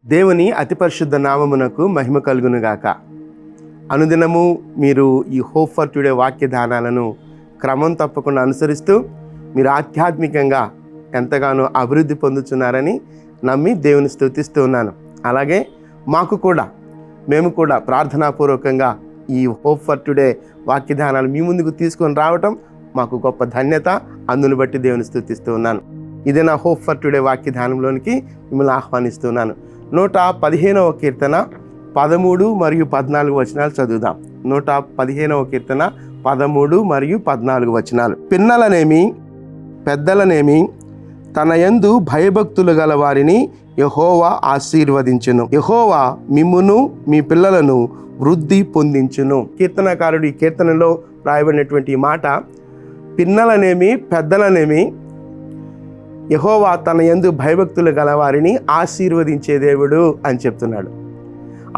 దేవుని అతి పరిశుద్ధ నామమునకు మహిమ కలుగునుగాక. అనుదినము మీరు ఈ హోప్ ఫర్ టుడే వాక్య ధానాలను క్రమం తప్పకుండా అనుసరిస్తూ మీరు ఆధ్యాత్మికంగా ఎంతగానో అభివృద్ధి పొందుతున్నారని నమ్మి దేవుని స్తుతిస్తూ ఉన్నాను. అలాగే మేము కూడా ప్రార్థనాపూర్వకంగా ఈ హోప్ ఫర్ టుడే వాక్య ధానాలు మీ ముందుకు తీసుకొని రావటం మాకు గొప్ప ధన్యత. అందును బట్టి దేవుని స్తుతిస్తూ ఉన్నాను. ఇదే నా హోప్ ఫర్ టుడే వాక్య ధానంలోనికి మిమ్మల్ని ఆహ్వానిస్తున్నాను. 115వ కీర్తన 13 మరియు 14 వచనాలు చదువుదాం. 115వ కీర్తన 13 మరియు 14 వచనాలు. పిన్నలనేమి పెద్దలనేమి తన యందు భయభక్తులు గల వారిని యెహోవా ఆశీర్వదించును. యెహోవా మిమ్మును మీ పిల్లలను వృద్ధి పొందించును. కీర్తనకారుడు ఈ కీర్తనలో రాయబడినటువంటి ఈ మాట, పిన్నలనేమి పెద్దలనేమి యెహోవా తన యందు భయభక్తులు గలవారిని ఆశీర్వదించే దేవుడు అని చెప్తున్నాడు.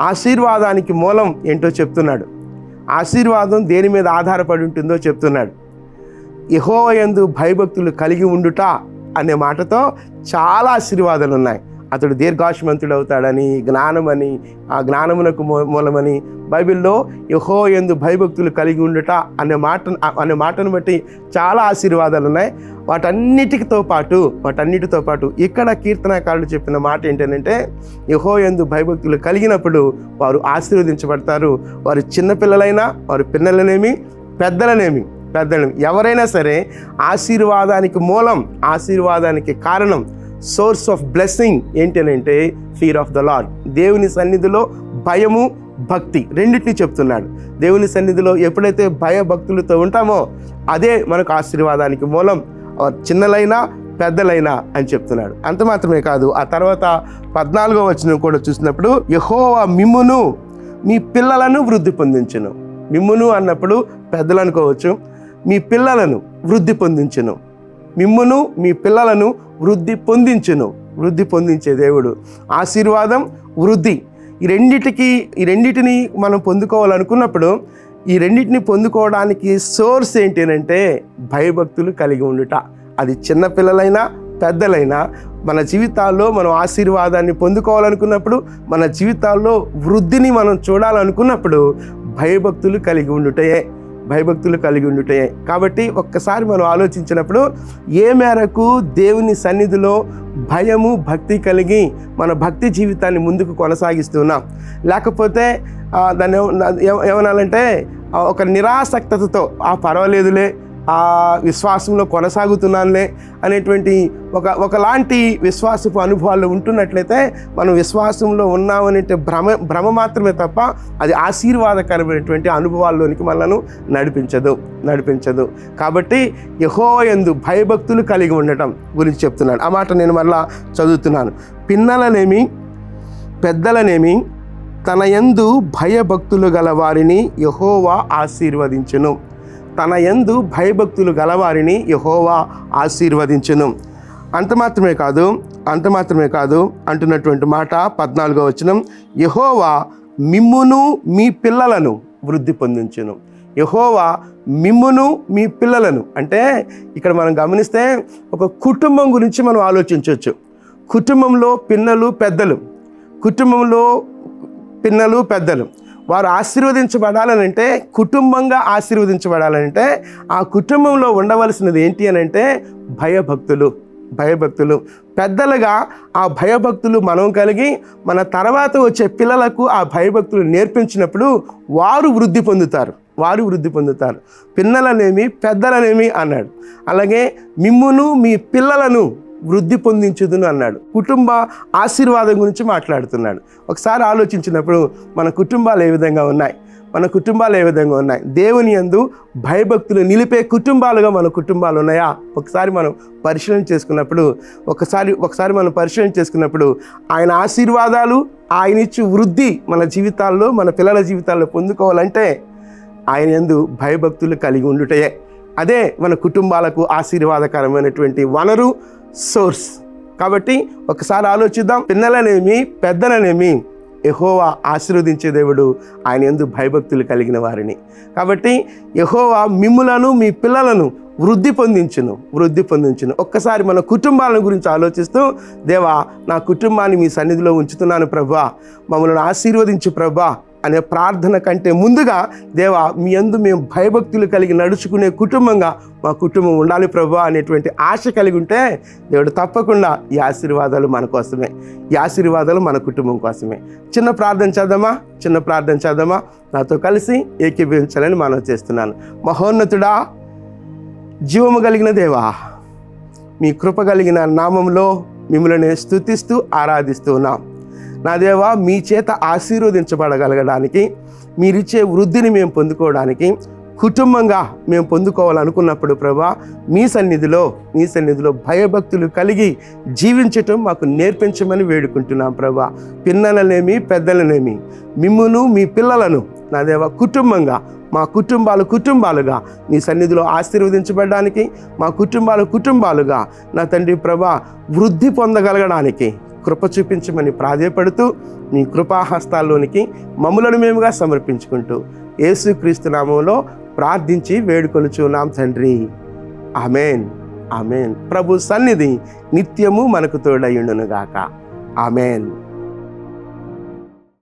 ఆశీర్వాదానికి మూలం ఏంటో చెప్తున్నాడు. ఆశీర్వాదం దేని మీద ఆధారపడి ఉంటుందో చెప్తున్నాడు. యెహోవా యందు భయభక్తులు కలిగి ఉండుట అనే మాటతో చాలా ఆశీర్వాదాలు ఉన్నాయి. అతడు దీర్ఘాయుష్మంతుడు అవుతాడని, జ్ఞానమని, ఆ జ్ఞానమునకు మూలమని బైబిల్లో యెహోవా యందు భయభక్తులు కలిగి ఉండుట అనే మాటను బట్టి చాలా ఆశీర్వాదాలు ఉన్నాయి. వాటన్నిటితో పాటు ఇక్కడ కీర్తనకారుడు చెప్పిన మాట ఏంటంటే, యెహోవా యందు భయభక్తులు కలిగినప్పుడు వారు ఆశీర్వదించబడతారు. వారు చిన్నపిల్లలైనా, వారు పిల్లలనేమి పెద్దలనేమి ఎవరైనా సరే ఆశీర్వాదానికి మూలం, ఆశీర్వాదానికి కారణం, సోర్స్ ఆఫ్ బ్లెస్సింగ్ ఏంటంటే ఫియర్ ఆఫ్ ద లార్డ్. దేవుని సన్నిధిలో భయము, భక్తి రెండింటినీ చెప్తున్నాడు. దేవుని సన్నిధిలో ఎప్పుడైతే భయభక్తులతో ఉంటామో అదే మనకు ఆశీర్వాదానికి మూలం, చిన్నలైనా పెద్దలైనా అని చెప్తున్నాడు. అంత మాత్రమే కాదు, ఆ తర్వాత 14వ వచనం కూడా చూసినప్పుడు, యెహోవా మిమ్మును మీ పిల్లలను వృద్ధి పొందించును. మిమ్మును అన్నప్పుడు పెద్దలు అనుకోవచ్చు. మీ పిల్లలను వృద్ధి పొందించును. మిమ్మును మీ పిల్లలను వృద్ధి పొందించే దేవుడు. ఆశీర్వాదం, వృద్ధి, ఈ రెండింటిని మనం పొందుకోవాలనుకున్నప్పుడు ఈ రెండింటిని పొందుకోవడానికి సోర్స్ ఏంటి అంటే భయభక్తులు కలిగి ఉండుట. అది చిన్నపిల్లలైనా పెద్దలైనా మన జీవితాల్లో మనం ఆశీర్వాదాన్ని పొందుకోవాలనుకున్నప్పుడు, మన జీవితాల్లో వృద్ధిని మనం చూడాలనుకున్నప్పుడు భయభక్తులు కలిగి ఉండుటే. కాబట్టి ఒక్కసారి మనం ఆలోచించినప్పుడు ఏ మేరకు దేవుని సన్నిధిలో భయము, భక్తి కలిగి మన భక్తి జీవితాన్ని ముందుకు కొనసాగిస్తున్నాం, లేకపోతే దాన్ని ఏమనాలంటే ఒక నిరాసక్తతతో పర్వాలేదులే, ఆ విశ్వాసంలో కొనసాగుతున్నానులే అనేటువంటి ఒకలాంటి విశ్వాసపు అనుభవాలు ఉంటున్నట్లయితే మనం విశ్వాసంలో ఉన్నామనే భ్రమ మాత్రమే తప్ప అది ఆశీర్వాదకరమైనటువంటి అనుభవాల్లోనికి మనల్ని నడిపించదు. కాబట్టి యెహోవా యందు భయభక్తులు కలిగి ఉండటం గురించి చెప్తున్నాడు. ఆ మాట నేను మరలా చదువుతున్నాను. పిన్నలనేమి పెద్దలనేమి తన యందు భయభక్తులు గల వారిని యెహోవా ఆశీర్వదించును. తన యందు భయభక్తులు గలవారిని యెహోవా ఆశీర్వదించును. అంత మాత్రమే కాదు అంటున్నటువంటి మాట 14వ వచనం, యెహోవా మిమ్మును మీ పిల్లలను వృద్ధి పొందించును. యెహోవా మిమ్మును మీ పిల్లలను అంటే ఇక్కడ మనం గమనిస్తే ఒక కుటుంబం గురించి మనం ఆలోచించవచ్చు. కుటుంబంలో పిన్నలు పెద్దలు వారు ఆశీర్వదించబడాలనంటే, కుటుంబంగా ఆశీర్వదించబడాలంటే ఆ కుటుంబంలో ఉండవలసినది ఏంటి అని అంటే భయభక్తులు. పెద్దలుగా ఆ భయభక్తులు మనం కలిగి మన తర్వాత వచ్చే పిల్లలకు ఆ భయభక్తులు నేర్పించినప్పుడు వారు వృద్ధి పొందుతారు. పిన్నలనేమి పెద్దలనేమి అన్నాడు. అలాగే మిమ్మును మీ పిల్లలను వృద్ధి పొందించుదును అన్నాడు. కుటుంబ ఆశీర్వాదం గురించి మాట్లాడుతున్నాడు. ఒకసారి ఆలోచించినప్పుడు మన కుటుంబాలు ఏ విధంగా ఉన్నాయి, దేవుని యందు భయభక్తులు నిలిపే కుటుంబాలుగా మన కుటుంబాలు ఉన్నాయా? ఒకసారి మనం పరిశీలన చేసుకున్నప్పుడు ఆయన ఆశీర్వాదాలు, ఆయన ఇచ్చు వృద్ధి మన జీవితాల్లో, మన పిల్లల జీవితాల్లో పొందుకోవాలంటే ఆయన యందు భయభక్తులు కలిగి ఉండుటే. అదే మన కుటుంబాలకు ఆశీర్వాదకరమైనటువంటి వనరు, సోర్స్. కాబట్టి ఒకసారి ఆలోచిద్దాం. పిన్నలనేమి పెద్దలనేమి యెహోవా ఆశీర్వదించే దేవుడు, ఆయన యందు భయభక్తులు కలిగిన వారిని. కాబట్టి యెహోవా మిమ్ములను మీ పిల్లలను వృద్ధి పొందించును. ఒక్కసారి మన కుటుంబాల గురించి ఆలోచిస్తూ, దేవా నా కుటుంబాన్ని మీ సన్నిధిలో ఉంచుతున్నాను ప్రభా, మమ్మల్ని ఆశీర్వదించు ప్రభా అనే ప్రార్థన కంటే ముందుగా, దేవా మీ యందు మేము భయభక్తులు కలిగి నడుచుకునే కుటుంబంగా మా కుటుంబం ఉండాలి ప్రభా అనేటువంటి ఆశ కలిగి ఉంటే, దేవుడు తప్పకుండా ఈ ఆశీర్వాదాలు మన కోసమే, ఈ ఆశీర్వాదాలు మన కుటుంబం కోసమే. చిన్న ప్రార్థన చేద్దామా? నాతో కలిసి ఏకీభవించాలని మనం చేస్తున్నాను. మహోన్నతుడా, జీవము కలిగిన దేవా, మీ కృప కలిగిన నామంలో మిమ్మల్ని నేను స్తుతిస్తూ ఆరాధిస్తూ ఉన్నాం. నా దేవా, మీ చేత ఆశీర్వదించబడగలగడానికి, మీరిచ్చే వృద్ధిని మేము పొందుకోవడానికి, కుటుంబంగా మేము పొందుకోవాలనుకున్నప్పుడు ప్రభా, మీ సన్నిధిలో భయభక్తులు కలిగి జీవించటం మాకు నేర్పించమని వేడుకుంటున్నాం ప్రభా. పిన్నలనేమి పెద్దలనేమి, మిమ్మును మీ పిల్లలను నా దేవా కుటుంబంగా, మా కుటుంబాలుగా నీ సన్నిధిలో ఆశీర్వదించబడడానికి, మా కుటుంబాలుగా నా తండ్రి ప్రభా వృద్ధి పొందగలగడానికి కృప చూపించమని ప్రాధేయపడుతూ, మీ కృపాహస్తాల్లోనికి మమ్ములను మేముగా సమర్పించుకుంటూ యేసుక్రీస్తు నామంలో ప్రార్థించి వేడుకొనుచున్నాం తండ్రి. ఆమేన్. ప్రభు సన్నిధి నిత్యము మనకు తోడయుండును గాక. ఆమేన్.